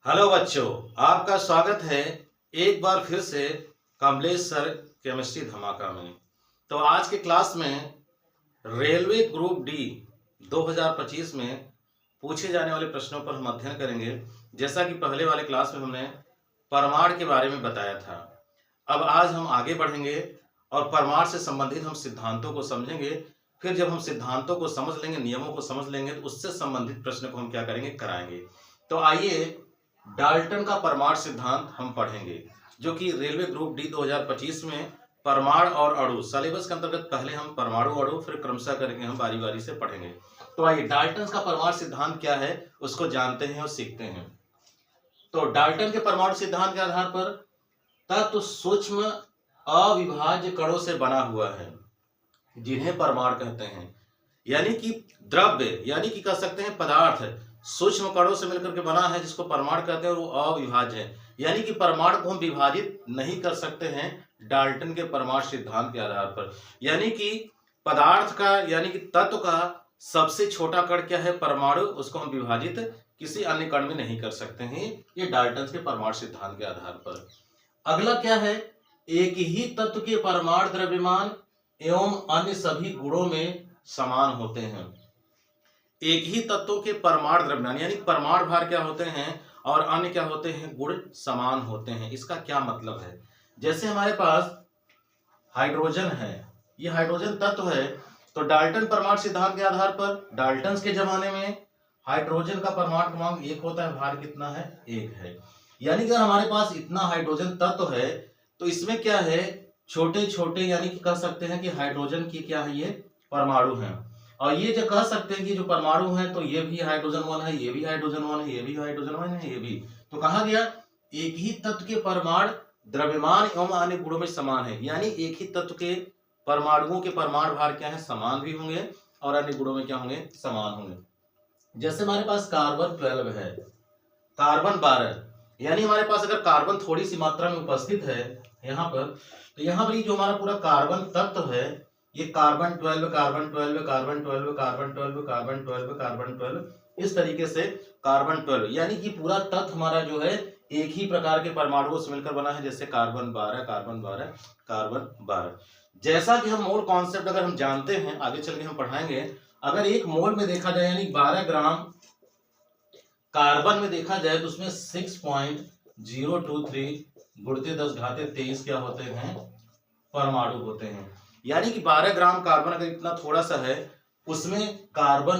Hello बच्चों, आपका स्वागत है एक बार फिर से कमलेश सर केमिस्ट्री धमाका में। तो आज के क्लास में रेलवे ग्रुप डी 2025 में पूछे जाने वाले प्रश्नों पर हम अध्ययन करेंगे। जैसा कि पहले वाले क्लास में हमने परमाणु के बारे में बताया था, अब आज हम आगे बढ़ेंगे और परमाणु से संबंधित हम सिद्धांतों को समझेंगे। फिर जब हम सिद्धांतों को समझ लेंगे, नियमों को समझ लेंगे, तो उससे संबंधित प्रश्न को हम क्या करेंगे, कराएंगे। तो आइए डाल्टन का परमाणु सिद्धांत हम पढ़ेंगे, जो कि रेलवे ग्रुप डी 2025 में परमाणु और अणु सिलेबस के अंतर्गत पहले हम परमाणु अणु फिर क्रमशः करके हम बारी बारी से पढ़ेंगे। तो आइए डाल्टन का परमाणु सिद्धांत क्या है उसको जानते हैं और सीखते हैं। तो डाल्टन के परमाणु सिद्धांत के आधार पर तत्व सूक्ष्म अविभाज्य कणों से बना हुआ है, जिन्हें परमाणु कहते हैं। यानी कि द्रव्य, यानी कि कह सकते हैं पदार्थ सूक्ष्म कणों से मिलकर के बना है, जिसको परमाणु कहते हैं, और वो अविभाज्य है। यानी कि परमाणु को हम विभाजित नहीं कर सकते हैं डाल्टन के परमाणु सिद्धांत के आधार पर। यानी कि पदार्थ का, यानी कि तत्व का सबसे छोटा कण क्या है, परमाणु, उसको हम विभाजित किसी अन्य कण में नहीं कर सकते हैं, ये डाल्टन के परमाणु सिद्धांत के आधार पर। अगला क्या है, एक ही तत्व के परमाणु द्रव्यमान एवं अन्य सभी गुणों में समान होते हैं। एक ही तत्वों के परमाणु द्रव्यमान यानी परमाणु भार क्या होते हैं और अन्य क्या होते हैं, गुण समान होते हैं। इसका क्या मतलब है, जैसे हमारे पास हाइड्रोजन है, ये हाइड्रोजन तत्व है, तो डाल्टन परमाणु सिद्धांत के आधार पर डाल्टन के जमाने में हाइड्रोजन का परमाणु क्रमांक 1 होता है, भार कितना है, 1 है। यानी कि अगर हमारे पास इतना हाइड्रोजन तत्व है तो इसमें क्या है, छोटे छोटे, यानी कि कह सकते हैं कि हाइड्रोजन की क्या है, ये परमाणु हैं। और ये जो कह सकते हैं कि जो परमाणु है, तो ये भी हाइड्रोजन 1 है, ये भी हाइड्रोजन 1 है, ये भी हाइड्रोजन 1 है, ये भी। तो कहा गया एक ही तत्व के परमाणु द्रव्यमान एवं अन्य गुणों में समान है। यानी एक ही तत्व के परमाणुओं के परमाणु भार क्या है, समान भी होंगे और अन्य गुणों में क्या होंगे, समान होंगे। जैसे हमारे पास कार्बन 12 है, कार्बन 12, यानी हमारे पास अगर कार्बन थोड़ी सी मात्रा में उपस्थित है यहाँ पर, तो यहाँ पर जो हमारा पूरा कार्बन तत्व है, ये carbon 12 carbon 12 carbon 12 carbon 12 carbon 12 carbon 12, इस तरीके से कार्बन 12, यानी कि पूरा तत्व हमारा जो है एक ही प्रकार के परमाणुओं से मिलकर बना है, जैसे कार्बन 12 कार्बन 12 कार्बन 12। जैसा कि हम मोल कॉन्सेप्ट अगर हम जानते हैं, आगे चल के हम पढ़ाएंगे। अगर एक मोल में देखा जाए, यानी 12 ग्राम कार्बन में देखा जाए, तो उसमें 6.023 गुणित 10⁻23 क्या होते हैं, परमाणु होते हैं। यानी कि 12 ग्राम कार्बन अगर इतना थोड़ा सा है, उसमें कार्बन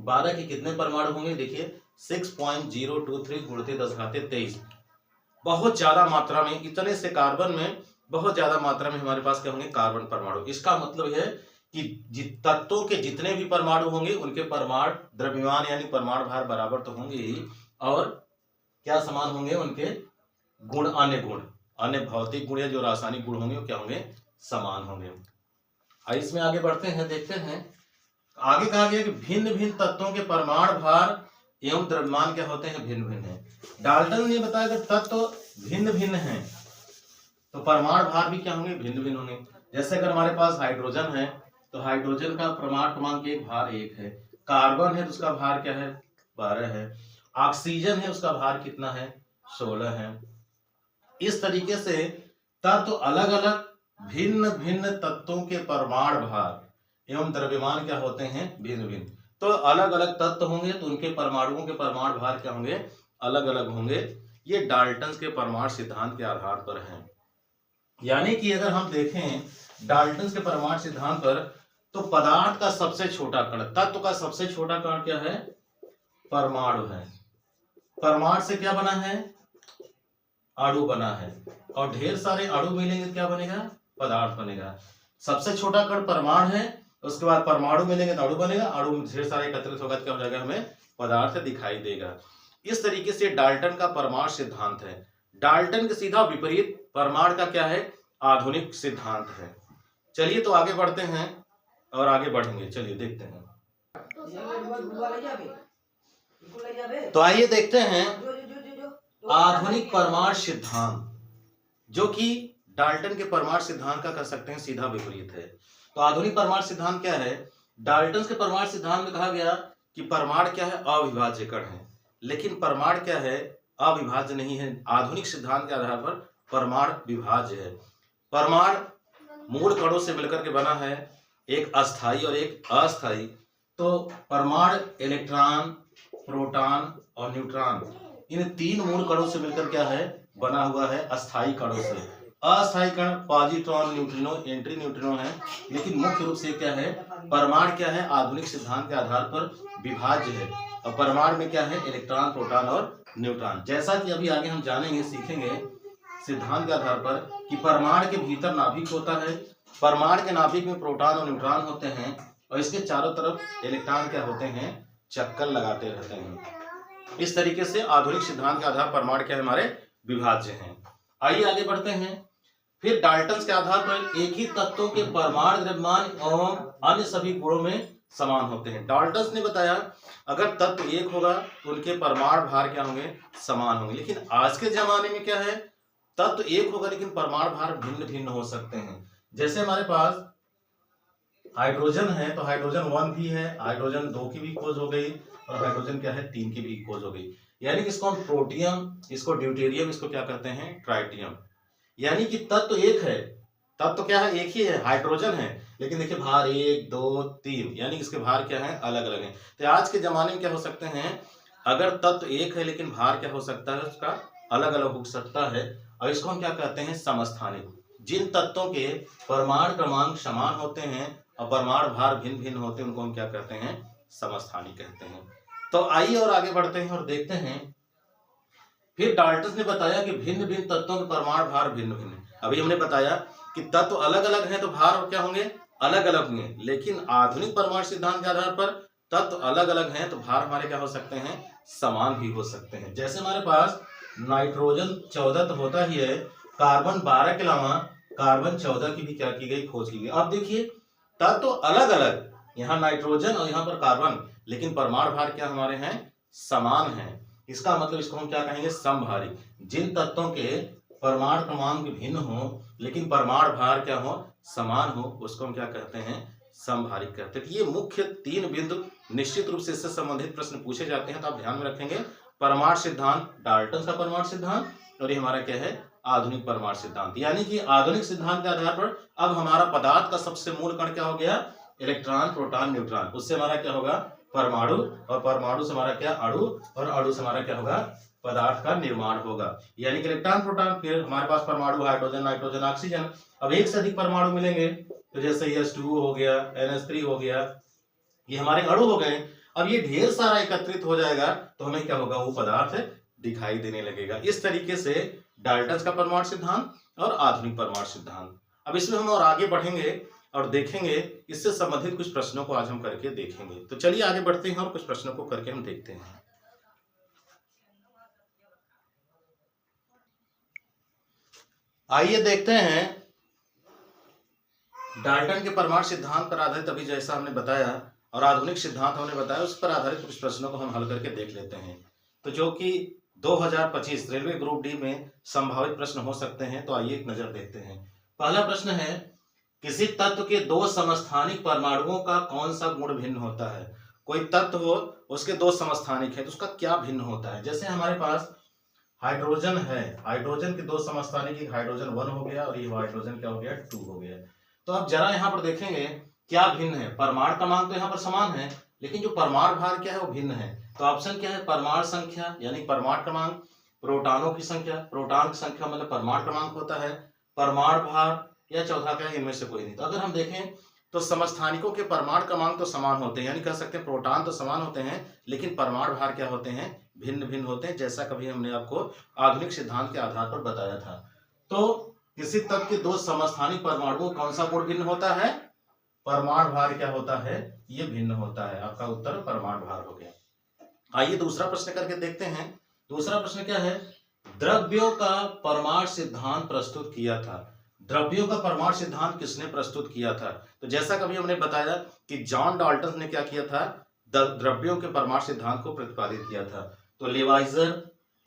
12 के कितने परमाणु होंगे, देखिए 6.023 गुणित 10⁻23। बहुत ज्यादा मात्रा में, इतने से कार्बन में बहुत ज्यादा मात्रा में हमारे पास क्या होंगे, कार्बन परमाणु। इसका मतलब है कि तत्वों के जितने भी परमाणु होंगे उनके परमाणु द्रव्यमान यानी परमाणु भार बराबर तो होंगे ही, और क्या समान होंगे, उनके गुण, अन्य भौतिक गुण या जो रासायनिक गुण होंगे वो क्या होंगे, समान होंगे। इसमें आगे बढ़ते हैं, देखते हैं। आगे कहा गया कि भिन्न भिन्न तत्वों के परमाणु भार एवं द्रव्यमान क्या होते हैं, भिन्न भिन्न है। डाल्टन ने बताया कि तत्व भिन्न भिन्न है तो परमाणु भार भी क्या होंगे, भिन्न भिन्न होंगे। जैसे अगर हमारे पास हाइड्रोजन है, तो हाइड्रोजन का परमाणु क्रमांक 1 भार 1 है। कार्बन है तो उसका भार क्या है, 12 है। ऑक्सीजन है, उसका भार कितना है, 16 है। इस तरीके से तत्व अलग अलग भिन्न भिन्न तत्वों के परमाणु भार एवं द्रव्यमान क्या होते हैं, भिन्न भिन्न। तो अलग अलग तत्व होंगे तो उनके परमाणुओं के परमाणु भार क्या होंगे, अलग अलग होंगे। ये डाल्टन के परमाणु सिद्धांत के आधार पर है। यानी कि अगर हम देखें डाल्टन के परमाणु सिद्धांत पर, तो पदार्थ का सबसे छोटा कण, तत्व का सबसे छोटा कण क्या है, परमाणु है। परमाणु से क्या बना है, अणु बना है, और ढेर सारे अणु मिलेंगे क्या बनेगा, पदार्थ बनेगा। सबसे छोटा कण परमाणु है, उसके बाद परमाणु मिलेंगे तो अणु बनेगा, अणु ढेर सारे एकत्रित होगा तो क्या हो जाएगा, हमें पदार्थ दिखाई देगा। इस तरीके से डाल्टन का परमाणु सिद्धांत है। डाल्टन के सीधा विपरीत परमाणु का क्या है, आधुनिक सिद्धांत है। चलिए तो आगे बढ़ते हैं और आगे बढ़ेंगे, चलिए देखते हैं। तो आइए देखते हैं आधुनिक परमाणु सिद्धांत, जो कि डाल्टन के परमाणु सिद्धांत का कह सकते हैं सीधा विपरीत है। तो आधुनिक परमाणु सिद्धांत क्या है, डाल्टन के परमाणु सिद्धांत में कहा गया कि परमाणु क्या है, अविभाज्य कण है, लेकिन परमाणु क्या है, अविभाज्य नहीं है। आधुनिक सिद्धांत के आधार पर परमाणु विभाज्य है। परमाणु मूल कणों से मिलकर के बना है, एक अस्थाई और एक अस्थाई। तो परमाणु इलेक्ट्रॉन, प्रोटॉन और न्यूट्रॉन, इन तीन मूल कणों से मिलकर क्या है, बना हुआ है अस्थाई कणों से। अस्थाई कण पॉजिट्रॉन, न्यूट्रिनो, एंटी न्यूट्रिनो है, लेकिन मुख्य रूप से क्या है, परमाणु क्या है, आधुनिक सिद्धांत के आधार पर विभाज्य है। और परमाणु में क्या है, इलेक्ट्रॉन, प्रोटॉन और न्यूट्रॉन। जैसा कि अभी आगे हम जानेंगे, सीखेंगे सिद्धांत के आधार पर कि परमाणु के भीतर नाभिक होता है, परमाणु के नाभिक में प्रोटॉन और न्यूट्रॉन होते हैं और इसके चारों तरफ इलेक्ट्रॉन क्या होते हैं, चक्कर लगाते रहते हैं। इस तरीके से आधुनिक सिद्धांत के आधार परमाणु क्या हमारे विभाज्य हैं। आइए आगे बढ़ते हैं। फिर डाल्टन के आधार पर एक ही तत्वों के परमाणु द्रव्यमान एवं अन्य सभी गुणों में समान होते हैं। डाल्टन ने बताया अगर तत्व एक होगा तो उनके परमाणु भार क्या होंगे, समान होंगे। लेकिन आज के जमाने में क्या है, तत्व एक होगा लेकिन परमाणु भार भिन्न भिन्न हो सकते हैं। जैसे हमारे पास हाइड्रोजन है तो हाइड्रोजन 1 भी है, हाइड्रोजन 2 की भी खोज हो गई और हाइड्रोजन क्या है, 3 की भी खोज हो गई। यानी कि इसको हम प्रोटियम, इसको ड्यूटेरियम, इसको क्या कहते हैं, ट्राइटियम। यानी कि तत्व एक है, तत्व क्या है, एक ही है, हाइड्रोजन है, लेकिन देखिए भार 1 2 3, यानी इसके भार क्या है, अलग अलग हैं। तो आज के जमाने में क्या हो सकते हैं, अगर तत्व एक है लेकिन भार क्या हो सकता है, उसका अलग अलग हो सकता है और इसको हम क्या कहते हैं, समस्थानिक। जिन तत्वों के परमाणु क्रमांक समान होते हैं और परमाणु भार भिन्न भिन्न होते हैं उनको हम क्या कहते हैं, समस्थानिक कहते हैं। तो आइए और आगे बढ़ते हैं और देखते हैं। फिर डाल्टन ने बताया कि भिन्न भिन्न तत्वों के परमाणु भार भिन्न भिन्न है। अभी हमने बताया कि तत्व अलग अलग हैं तो भार क्या होंगे, अलग अलग होंगे। लेकिन आधुनिक परमाणु सिद्धांत के आधार पर तत्व अलग अलग हैं तो भार हमारे क्या हो सकते हैं, समान भी हो सकते हैं। जैसे हमारे पास नाइट्रोजन 14 तो होता ही है, कार्बन 12 के अलावा कार्बन 14 की भी क्या की गई, खोज की गई। अब देखिए तत्व अलग अलग, यहाँ नाइट्रोजन और यहाँ पर कार्बन, लेकिन परमाणु भार क्या हमारे हैं, समान है। इसका मतलब इसको हम क्या कहेंगे, समभारी। जिन तत्वों के परमाणु क्रमांक भिन्न हो लेकिन परमाणु भार क्या हो, समान हो, उसको हम क्या कहते हैं, समभारी कहते हैं। ये मुख्य 3 बिंदु निश्चित रूप से इससे संबंधित प्रश्न पूछे जाते हैं, तो आप ध्यान में रखेंगे। परमाणु सिद्धांत, डाल्टन का परमाणु सिद्धांत, और ये हमारा क्या है, आधुनिक परमाणु सिद्धांत। यानी कि आधुनिक सिद्धांत के आधार पर अब हमारा पदार्थ का सबसे मूल कण क्या हो गया, इलेक्ट्रॉन, प्रोटॉन, न्यूट्रॉन। उससे हमारा क्या होगा, परमाणु, और परमाणु से हमारा क्या, अणु, और अणु से हमारा क्या होगा, पदार्थ का निर्माण होगा। यानी कि इलेक्ट्रॉन, प्रोटॉन, फिर हमारे पास परमाणु, हाइड्रोजन, नाइट्रोजन, ऑक्सीजन। अब एक से अधिक परमाणु मिलेंगे तो जैसे H2O हो गया, NH3 हो गया, ये हमारे अणु हो गए। अब ये ढेर सारा एकत्रित हो जाएगा तो हमें क्या होगा, वो पदार्थ दिखाई देने लगेगा। इस तरीके से डाल्टन का परमाणु सिद्धांत और आधुनिक परमाणु सिद्धांत। अब इसमें हम और आगे बढ़ेंगे और देखेंगे, इससे संबंधित कुछ प्रश्नों को आज हम करके देखेंगे। तो चलिए आगे बढ़ते हैं और कुछ प्रश्नों को करके हम देखते हैं। आइए देखते हैं डाल्टन के परमाणु सिद्धांत पर आधारित, अभी जैसा हमने बताया, और आधुनिक सिद्धांत हमने बताया, उस पर आधारित कुछ प्रश्नों को हम हल करके देख लेते हैं। तो जो कि 2025 रेलवे ग्रुप डी में संभावित प्रश्न हो सकते हैं, तो आइए एक नजर देखते हैं। पहला प्रश्न है, किसी तत्व के 2 समस्थानिक परमाणुओं का कौन सा गुण भिन्न होता है। कोई तत्व हो, उसके 2 समस्थानिक है तो उसका क्या भिन्न होता है। जैसे हमारे पास हाइड्रोजन है, हाइड्रोजन के 2 समस्थानिक, एक हाइड्रोजन 1 हो गया और ये हाइड्रोजन क्या हो गया, 2 हो गया। तो अब जरा यहाँ पर देखेंगे क्या भिन्न है। परमाणु क्रमांक तो यहाँ पर समान है, लेकिन जो परमाणु भार क्या है वो भिन्न है। तो ऑप्शन क्या है, परमाणु संख्या यानी परमाणु क्रमांक, प्रोटॉनों की संख्या, प्रोटॉन की संख्या मतलब परमाणु क्रमांक होता है, परमाणु भार, या चौथा क्या है, इनमें से कोई नहीं। तो अगर हम देखें तो समस्थानिकों के परमाणु क्रमांक तो समान होते हैं, यानी कह सकते हैं प्रोटॉन तो समान होते हैं, लेकिन परमाणु भार क्या होते हैं, भिन्न भिन्न होते हैं, जैसा कभी हमने आपको आधुनिक सिद्धांत के आधार पर बताया था। तो किसी तत्व के 2 समस्थानिक परमाणुओं कौन सा गुण भिन्न होता है, परमाणु भार क्या होता है, ये भिन्न होता है। आपका उत्तर परमाणु भार हो गया। आइए दूसरा प्रश्न करके देखते हैं। दूसरा प्रश्न क्या है, द्रव्यों का परमाणु सिद्धांत प्रस्तुत किया था। द्रव्यों का परमाणु सिद्धांत किसने प्रस्तुत किया था। तो जैसा कभी हमने बताया कि जॉन डाल्टन ने क्या किया था, द्रव्यों के परमाणु सिद्धांत को प्रतिपादित किया था। तो लेवाइजर,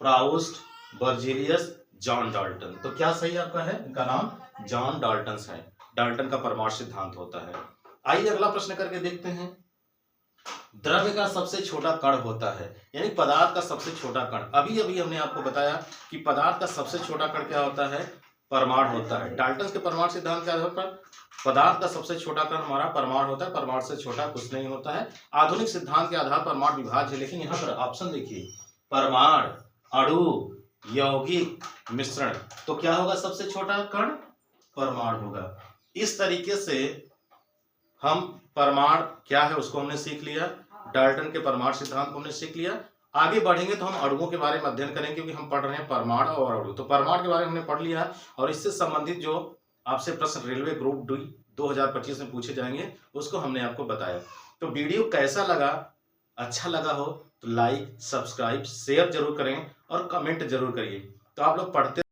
प्राउस्ट, बर्जेलियस, जॉन डाल्टन। तो क्या सही आपका है, इनका नाम जॉन डाल्टन है। डाल्टन का परमाणु सिद्धांत होता है। आइए अगला प्रश्न करके देखते हैं। द्रव्य का सबसे छोटा कण होता है, यानी पदार्थ का सबसे छोटा कण। अभी अभी हमने आपको बताया कि पदार्थ का सबसे छोटा कण क्या होता है, परमाणु होता है। डाल्टन के परमाणु सिद्धांत के आधार पर पदार्थ का सबसे छोटा कण हमारा परमाणु होता है, परमाणु से छोटा कुछ नहीं होता है। आधुनिक सिद्धांत के आधार पर परमाणु विभाज्य है, लेकिन यहाँ पर ऑप्शन देखिए, परमाणु, अणु, यौगिक, मिश्रण, तो क्या होगा सबसे छोटा कण, परमाणु होगा। इस तरीके से हम परमाणु क्या है उसको हमने सीख लिया, डाल्टन के परमाणु सिद्धांत को हमने सीख लिया। आगे बढ़ेंगे तो हम अणुओं के बारे में अध्ययन करेंगे, क्योंकि हम पढ़ रहे हैं परमाणु और अणु। तो परमाणु के बारे में हमने पढ़ लिया और इससे संबंधित जो आपसे प्रश्न रेलवे ग्रुप डी 2025 में पूछे जाएंगे उसको हमने आपको बताया। तो वीडियो कैसा लगा, अच्छा लगा हो तो लाइक, सब्सक्राइब, शेयर जरूर करें और कमेंट जरूर करिए। तो आप लोग पढ़ते